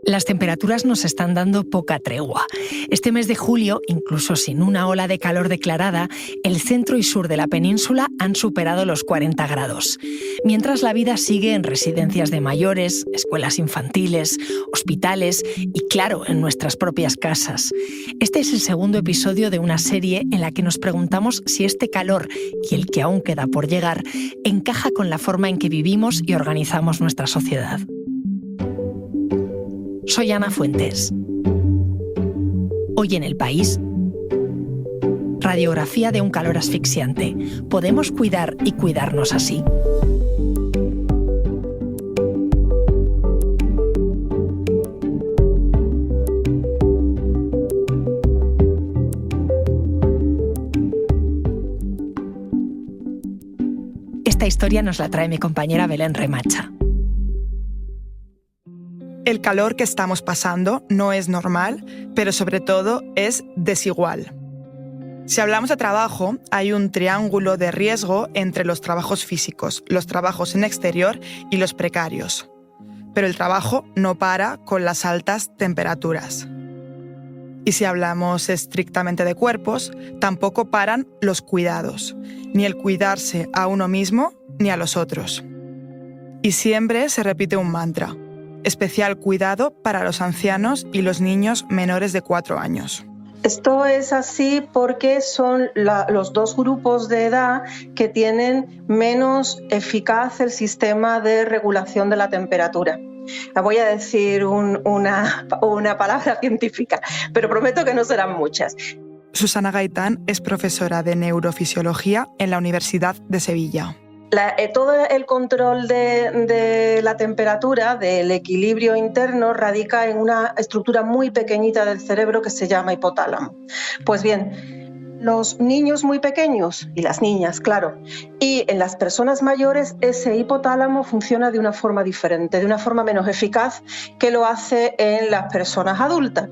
Las temperaturas nos están dando poca tregua. Este mes de julio, incluso sin una ola de calor declarada, el centro y sur de la península han superado los 40 grados. Mientras la vida sigue en residencias de mayores, escuelas infantiles, hospitales y, claro, en nuestras propias casas. Este es el segundo episodio de una serie en la que nos preguntamos si este calor, y el que aún queda por llegar, encaja con la forma en que vivimos y organizamos nuestra sociedad. Soy Ana Fuentes. Hoy en El País, radiografía de un calor asfixiante. ¿Podemos cuidar y cuidarnos así? Esta historia nos la trae mi compañera Belén Remacha. El calor que estamos pasando no es normal, pero sobre todo es desigual. Si hablamos de trabajo, hay un triángulo de riesgo entre los trabajos físicos, los trabajos en exterior y los precarios. Pero el trabajo no para con las altas temperaturas. Y si hablamos estrictamente de cuerpos, tampoco paran los cuidados, ni el cuidarse a uno mismo ni a los otros. Y siempre se repite un mantra: especial cuidado para los ancianos y los niños menores de 4 años. Esto es así porque son los dos grupos de edad que tienen menos eficaz el sistema de regulación de la temperatura. Voy a decir una palabra científica, pero prometo que no serán muchas. Susana Gaitán es profesora de neurofisiología en la Universidad de Sevilla. Todo el control de la temperatura, del equilibrio interno, radica en una estructura muy pequeñita del cerebro que se llama hipotálamo. Pues bien, los niños muy pequeños, y las niñas, claro, y en las personas mayores ese hipotálamo funciona de una forma diferente, de una forma menos eficaz que lo hace en las personas adultas.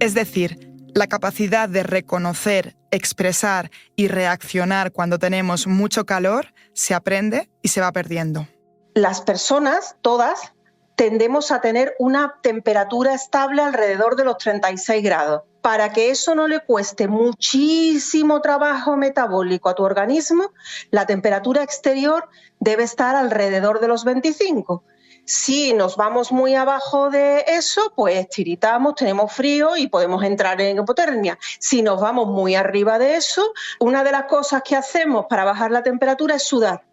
Es decir, la capacidad de reconocer, expresar y reaccionar cuando tenemos mucho calor se aprende y se va perdiendo. Las personas, todas, tendemos a tener una temperatura estable alrededor de los 36 grados. Para que eso no le cueste muchísimo trabajo metabólico a tu organismo, la temperatura exterior debe estar alrededor de los 25. Si nos vamos muy abajo de eso, pues tiritamos, tenemos frío y podemos entrar en hipotermia. Si nos vamos muy arriba de eso, una de las cosas que hacemos para bajar la temperatura es sudar.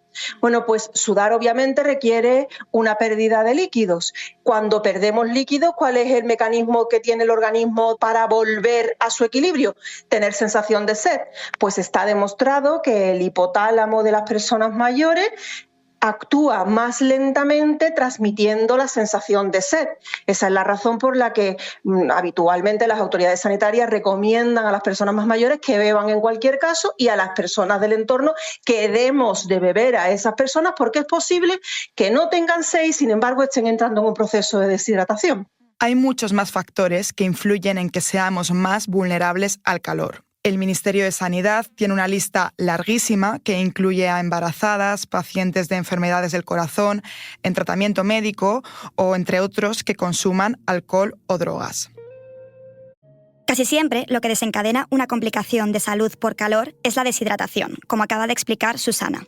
Bueno, pues sudar obviamente requiere una pérdida de líquidos. Cuando perdemos líquidos, ¿cuál es el mecanismo que tiene el organismo para volver a su equilibrio? Tener sensación de sed. Pues está demostrado que el hipotálamo de las personas mayores actúa más lentamente transmitiendo la sensación de sed. Esa es la razón por la que habitualmente las autoridades sanitarias recomiendan a las personas más mayores que beban en cualquier caso y a las personas del entorno que demos de beber a esas personas porque es posible que no tengan sed y sin embargo estén entrando en un proceso de deshidratación. Hay muchos más factores que influyen en que seamos más vulnerables al calor. El Ministerio de Sanidad tiene una lista larguísima que incluye a embarazadas, pacientes de enfermedades del corazón, en tratamiento médico o entre otros que consuman alcohol o drogas. Casi siempre lo que desencadena una complicación de salud por calor es la deshidratación, como acaba de explicar Susana.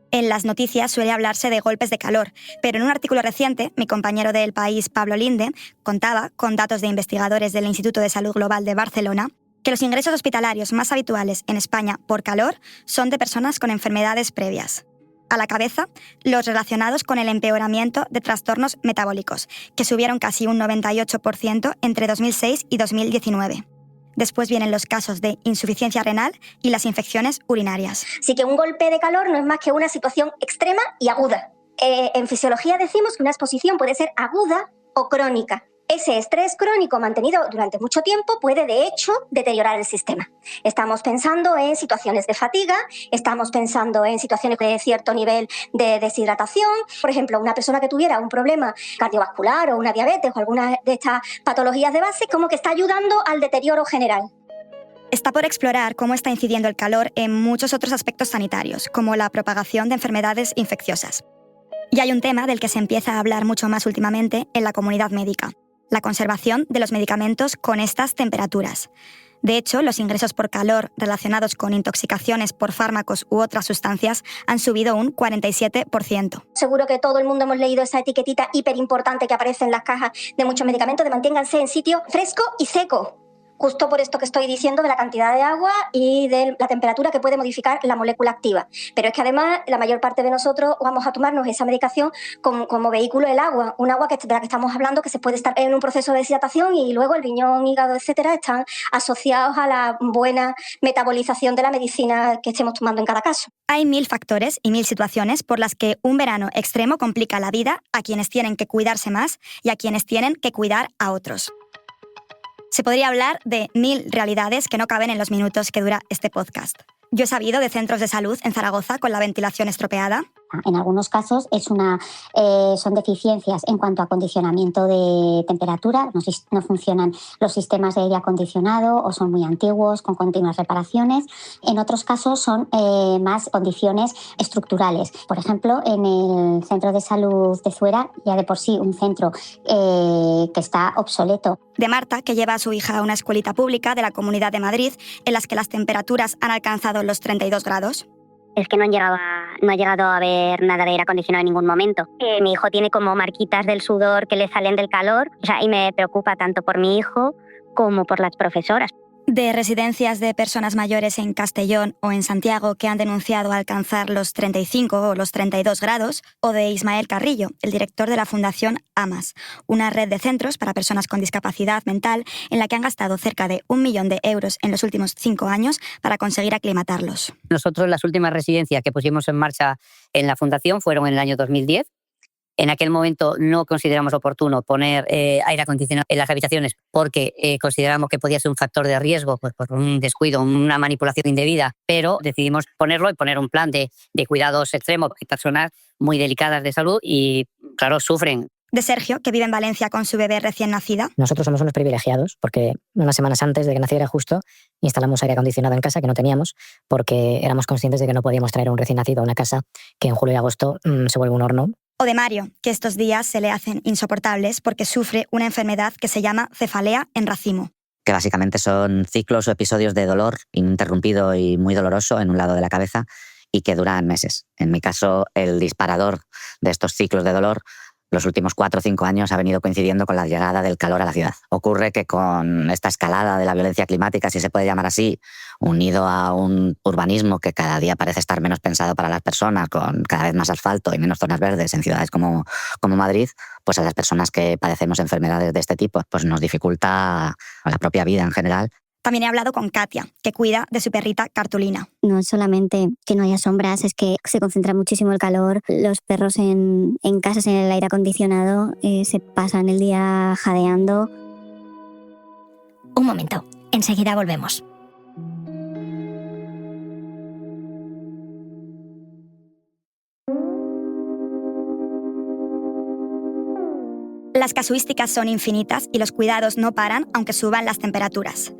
En las noticias suele hablarse de golpes de calor, pero en un artículo reciente, mi compañero de El País, Pablo Linde, contaba, con datos de investigadores del Instituto de Salud Global de Barcelona, que los ingresos hospitalarios más habituales en España por calor son de personas con enfermedades previas. A la cabeza, los relacionados con el empeoramiento de trastornos metabólicos, que subieron casi un 98% entre 2006 y 2019. Después vienen los casos de insuficiencia renal y las infecciones urinarias. Así que un golpe de calor no es más que una situación extrema y aguda. En fisiología decimos que una exposición puede ser aguda o crónica. Ese estrés crónico mantenido durante mucho tiempo puede, de hecho, deteriorar el sistema. Estamos pensando en situaciones de fatiga, estamos pensando en situaciones de cierto nivel de deshidratación. Por ejemplo, una persona que tuviera un problema cardiovascular o una diabetes o alguna de estas patologías de base, como que está ayudando al deterioro general. Está por explorar cómo está incidiendo el calor en muchos otros aspectos sanitarios, como la propagación de enfermedades infecciosas. Y hay un tema del que se empieza a hablar mucho más últimamente en la comunidad médica: la conservación de los medicamentos con estas temperaturas. De hecho, los ingresos por calor relacionados con intoxicaciones por fármacos u otras sustancias han subido un 47%. Seguro que todo el mundo hemos leído esa etiquetita hiper importante que aparece en las cajas de muchos medicamentos de manténganse en sitio fresco y seco. Justo por esto que estoy diciendo de la cantidad de agua y de la temperatura que puede modificar la molécula activa. Pero es que además la mayor parte de nosotros vamos a tomarnos esa medicación como vehículo el agua. Un agua de la que estamos hablando que se puede estar en un proceso de deshidratación y luego el riñón, hígado, etcétera, están asociados a la buena metabolización de la medicina que estemos tomando en cada caso. Hay 1000 factores y 1000 situaciones por las que un verano extremo complica la vida a quienes tienen que cuidarse más y a quienes tienen que cuidar a otros. Se podría hablar de 1000 realidades que no caben en los minutos que dura este podcast. Yo he sabido de centros de salud en Zaragoza con la ventilación estropeada. En algunos casos son deficiencias en cuanto a acondicionamiento de temperatura, no funcionan los sistemas de aire acondicionado o son muy antiguos con continuas reparaciones. En otros casos son más condiciones estructurales. Por ejemplo, en el centro de salud de Zuera, ya de por sí un centro que está obsoleto. De Marta, que lleva a su hija a una escuelita pública de la Comunidad de Madrid, en las que las temperaturas han alcanzado los 32 grados. Es que no ha llegado a haber nada de aire acondicionado en ningún momento. Mi hijo tiene como marquitas del sudor que le salen del calor, y me preocupa tanto por mi hijo como por las profesoras. De residencias de personas mayores en Castellón o en Santiago que han denunciado alcanzar los 35 o los 32 grados, o de Ismael Carrillo, el director de la Fundación AMAS, una red de centros para personas con discapacidad mental en la que han gastado cerca de 1 millón de euros en los últimos 5 años para conseguir aclimatarlos. Nosotros las últimas residencias que pusimos en marcha en la Fundación fueron en el año 2010. En aquel momento no consideramos oportuno poner aire acondicionado en las habitaciones porque consideramos que podía ser un factor de riesgo pues, por un descuido, una manipulación indebida, pero decidimos ponerlo y poner un plan de cuidados extremos. Hay personas muy delicadas de salud y, claro, sufren. De Sergio, que vive en Valencia con su bebé recién nacida. Nosotros somos unos privilegiados porque unas semanas antes de que naciera justo instalamos aire acondicionado en casa que no teníamos porque éramos conscientes de que no podíamos traer a un recién nacido a una casa que en julio y agosto se vuelve un horno. O de Mario, que estos días se le hacen insoportables porque sufre una enfermedad que se llama cefalea en racimo. Que básicamente son ciclos o episodios de dolor ininterrumpido y muy doloroso en un lado de la cabeza y que duran meses. En mi caso, el disparador de estos ciclos de dolor los últimos 4 o 5 años ha venido coincidiendo con la llegada del calor a la ciudad. Ocurre que con esta escalada de la violencia climática, si se puede llamar así, unido a un urbanismo que cada día parece estar menos pensado para las personas, con cada vez más asfalto y menos zonas verdes en ciudades como Madrid, pues a las personas que padecemos enfermedades de este tipo, pues nos dificulta la propia vida en general. También he hablado con Katia, que cuida de su perrita Cartulina. No es solamente que no haya sombras, es que se concentra muchísimo el calor. Los perros en casas en el aire acondicionado se pasan el día jadeando. Un momento, enseguida volvemos. Las casuísticas son infinitas y los cuidados no paran aunque suban las temperaturas.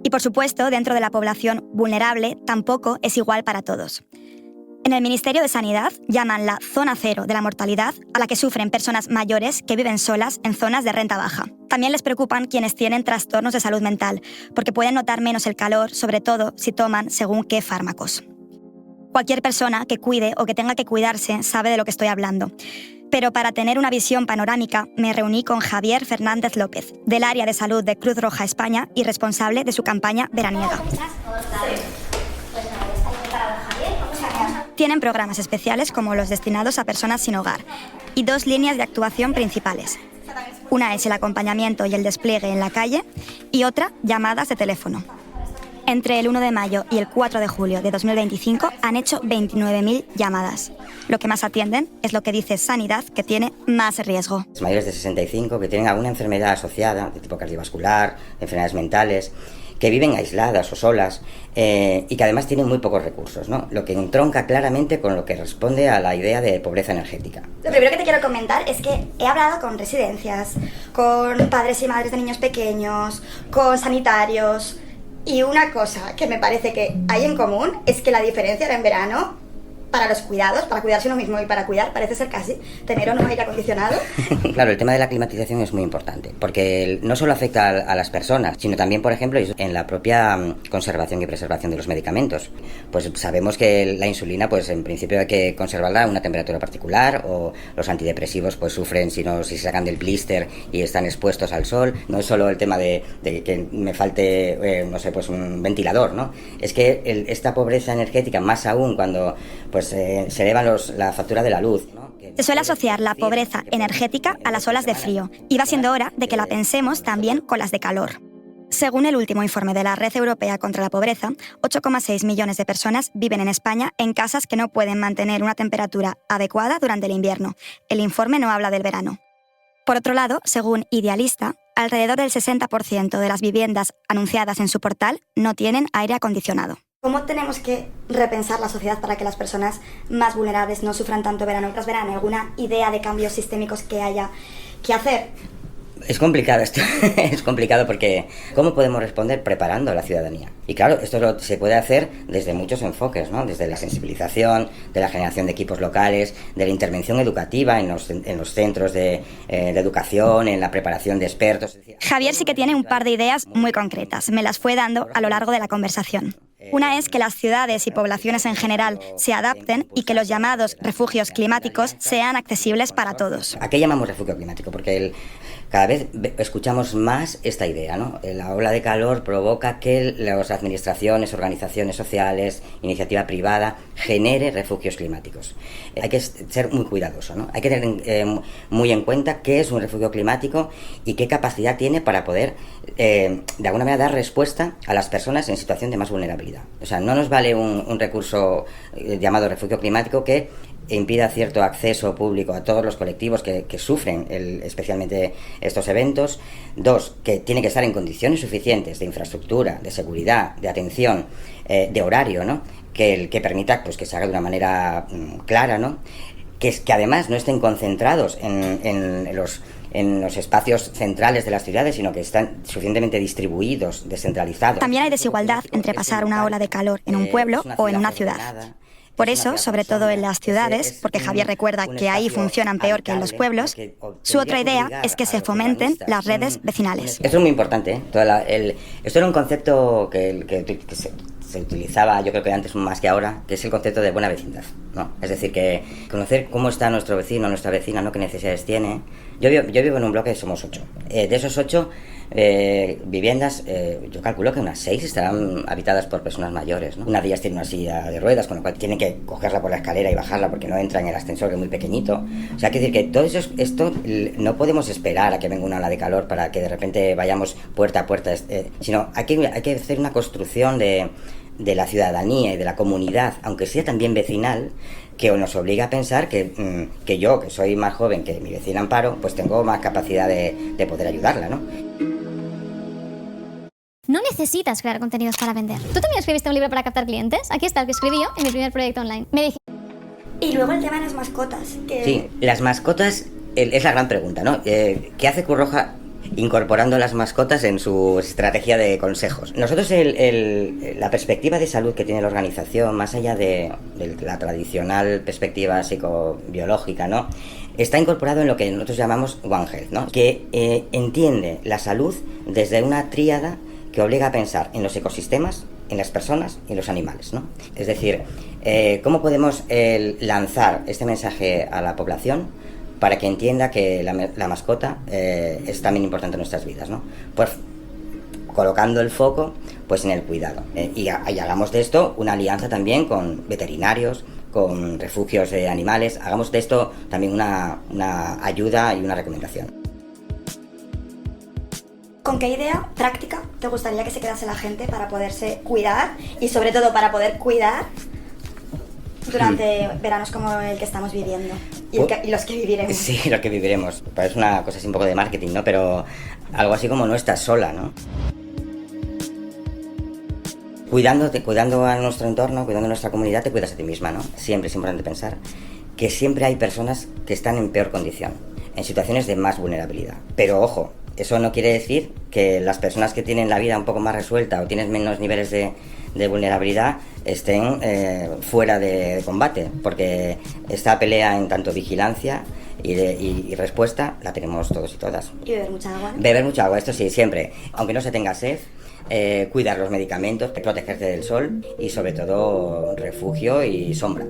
Y por supuesto, dentro de la población vulnerable tampoco es igual para todos. En el Ministerio de Sanidad llaman la zona cero de la mortalidad a la que sufren personas mayores que viven solas en zonas de renta baja. También les preocupan quienes tienen trastornos de salud mental, porque pueden notar menos el calor, sobre todo si toman según qué fármacos. Cualquier persona que cuide o que tenga que cuidarse sabe de lo que estoy hablando. Pero para tener una visión panorámica me reuní con Javier Fernández López, del área de salud de Cruz Roja España y responsable de su campaña veraniega. Tienen programas especiales como los destinados a personas sin hogar y 2 líneas de actuación principales. Una es el acompañamiento y el despliegue en la calle y otra, llamadas de teléfono. Entre el 1 de mayo y el 4 de julio de 2025 han hecho 29.000 llamadas. Lo que más atienden es lo que dice Sanidad que tiene más riesgo. Los mayores de 65 que tienen alguna enfermedad asociada, de tipo cardiovascular, enfermedades mentales, que viven aisladas o solas y que además tienen muy pocos recursos, ¿no? Lo que entronca claramente con lo que responde a la idea de pobreza energética. Lo primero que te quiero comentar es que he hablado con residencias, con padres y madres de niños pequeños, con sanitarios. Y una cosa que me parece que hay en común es que la diferencia en verano para los cuidados, para cuidarse uno mismo y para cuidar, parece ser casi tener o no aire acondicionado. Claro, el tema de la climatización es muy importante, porque no solo afecta a las personas, sino también, por ejemplo, en la propia conservación y preservación de los medicamentos. Pues sabemos que la insulina, pues en principio hay que conservarla a una temperatura particular, o los antidepresivos pues sufren si se sacan del blister y están expuestos al sol. No es solo el tema de que me falte, no sé, pues un ventilador, ¿no? Es que esta pobreza energética, más aún cuando pues se eleva la factura de la luz, ¿no? Se suele asociar la pobreza energética a las olas de frío, y va siendo hora de que la pensemos también con las de calor. Según el último informe de la Red Europea contra la Pobreza, 8,6 millones de personas viven en España en casas que no pueden mantener una temperatura adecuada durante el invierno. El informe no habla del verano. Por otro lado, según Idealista, alrededor del 60% de las viviendas anunciadas en su portal no tienen aire acondicionado. ¿Cómo tenemos que repensar la sociedad para que las personas más vulnerables no sufran tanto verano tras verano? ¿Alguna idea de cambios sistémicos que haya que hacer? Es complicado esto, es complicado porque ¿cómo podemos responder? Preparando a la ciudadanía. Y claro, esto se puede hacer desde muchos enfoques, ¿no? Desde la sensibilización, de la generación de equipos locales, de la intervención educativa en los centros de educación, en la preparación de expertos. Javier sí que tiene un par de ideas muy concretas, me las fue dando a lo largo de la conversación. Una es que las ciudades y poblaciones en general se adapten y que los llamados refugios climáticos sean accesibles para todos. ¿A qué llamamos refugio climático? Porque cada vez escuchamos más esta idea, ¿no? La ola de calor provoca que las administraciones, organizaciones sociales, iniciativa privada, genere refugios climáticos. Hay que ser muy cuidadoso, ¿no? Hay que tener muy en cuenta qué es un refugio climático y qué capacidad tiene para poder, de alguna manera, dar respuesta a las personas en situación de más vulnerabilidad. O sea, no nos vale un recurso llamado refugio climático que impida cierto acceso público a todos los colectivos que sufren especialmente estos eventos. Dos, que tiene que estar en condiciones suficientes de infraestructura, de seguridad, de atención, de horario, ¿no? Que permita pues, que se haga de una manera clara, ¿no? Que además no estén concentrados en los espacios centrales de las ciudades, sino que están suficientemente distribuidos, descentralizados. También hay desigualdad entre pasar una ola de calor en un pueblo o en una ciudad. Por eso, sobre todo en las ciudades, porque Javier recuerda que ahí funcionan peor que en los pueblos, su otra idea es que se fomenten las redes vecinales. Esto es muy importante, ¿eh? Esto era un concepto que se utilizaba, yo creo que antes más que ahora, que es el concepto de buena vecindad, ¿no? Es decir, que conocer cómo está nuestro vecino, nuestra vecina, ¿no? Qué necesidades tiene. Yo vivo en un bloque, somos 8. De esos 8 viviendas, yo calculo que unas 6 estarán habitadas por personas mayores, ¿no? Una de ellas tiene una silla de ruedas, con lo cual tienen que cogerla por la escalera y bajarla porque no entra en el ascensor, que es muy pequeñito. O sea, hay que decir que todo esto no podemos esperar a que venga una ola de calor para que de repente vayamos puerta a puerta, sino hay que hacer una construcción de la ciudadanía y de la comunidad, aunque sea también vecinal, que nos obliga a pensar que yo, que soy más joven que mi vecina Amparo, pues tengo más capacidad de poder ayudarla, ¿no? No necesitas crear contenidos para vender. ¿Tú también escribiste un libro para captar clientes? Aquí está el que escribí yo en mi primer proyecto online. Me dije... Y luego el tema de las mascotas. Sí, las mascotas es la gran pregunta, ¿no? ¿Qué hace Cruz Roja incorporando las mascotas en su estrategia de consejos? Nosotros la perspectiva de salud que tiene la organización, más allá de la tradicional perspectiva psicobiológica, ¿no? Está incorporado en lo que nosotros llamamos One Health, ¿no? Que entiende la salud desde una tríada que obliga a pensar en los ecosistemas, en las personas y en los animales, ¿no? Es decir, ¿cómo podemos lanzar este mensaje a la población para que entienda que la mascota es también importante en nuestras vidas, ¿no? Pues colocando el foco pues en el cuidado. Y hagamos de esto una alianza también con veterinarios, con refugios de animales. Hagamos de esto también una ayuda y una recomendación. ¿Con qué idea práctica te gustaría que se quedase la gente para poderse cuidar y sobre todo para poder cuidar durante veranos como el que estamos viviendo y los que viviremos? Sí, los que viviremos. Parece una cosa así un poco de marketing, ¿no? Pero algo así como no estás sola, ¿no? Cuidando a nuestro entorno, cuidando a nuestra comunidad, te cuidas a ti misma, ¿no? Siempre es importante pensar que siempre hay personas que están en peor condición, en situaciones de más vulnerabilidad. Pero ojo, Eso no quiere decir que las personas que tienen la vida un poco más resuelta o tienen menos niveles de vulnerabilidad estén fuera de combate, porque esta pelea en tanto vigilancia y respuesta la tenemos todos y todas. ¿Y beber mucha agua? Beber mucha agua, esto sí, siempre. Aunque no se tenga sed, cuidar los medicamentos, protegerte del sol y sobre todo refugio y sombra.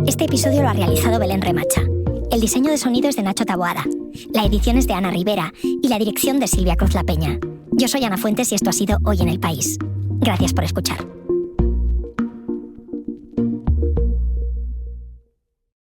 Este episodio lo ha realizado Belén Remacha. El diseño de sonido es de Nacho Taboada. La edición es de Ana Rivera y la dirección de Silvia Cruz La Peña. Yo soy Ana Fuentes y esto ha sido Hoy en el País. Gracias por escuchar.